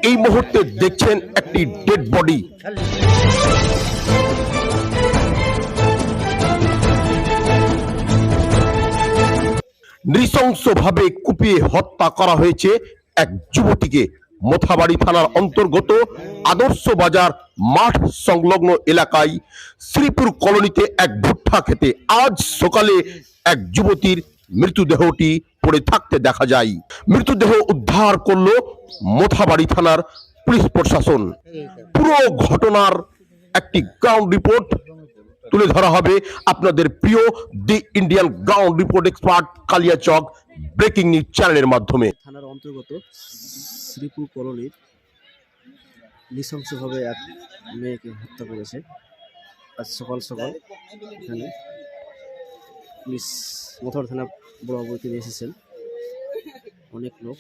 এই মুহূর্তে দেখছেন একটি ডেড বডি। নৃশংসভাবে কুপিয়ে হত্যা করা হয়েছে এক যুবতীকে। মোথাবাড়ি থানার অন্তর্গত আদর্শ বাজার মাঠ সংলগ্ন এলাকায় শ্রীপুর কলোনিতে এক ভুট্টা খেতে আজ সকালে এক যুবতীর মৃতদেহটি পড়ে থাকতে দেখা যায়। মৃতদেহ উদ্ধার করলো মোথাবাড়ি থানার পুলিশ প্রশাসন। পুরো ঘটনার একটি গ্রাউন্ড রিপোর্ট তুলে ধরা হবে আপনাদের প্রিয় the Indian ground report expert Kaliachak breaking news চ্যানেলের মাধ্যমে। থানার অন্তর্গত শ্রীপুর কলোনির নৃশংসভাবে এক মেয়েকে হত্যা করেছে। আজ সকাল সকাল এখানে পুলিশ মোথাবাড়ি থানা বরাবর তিনি এসেছেন, অনেক লোক।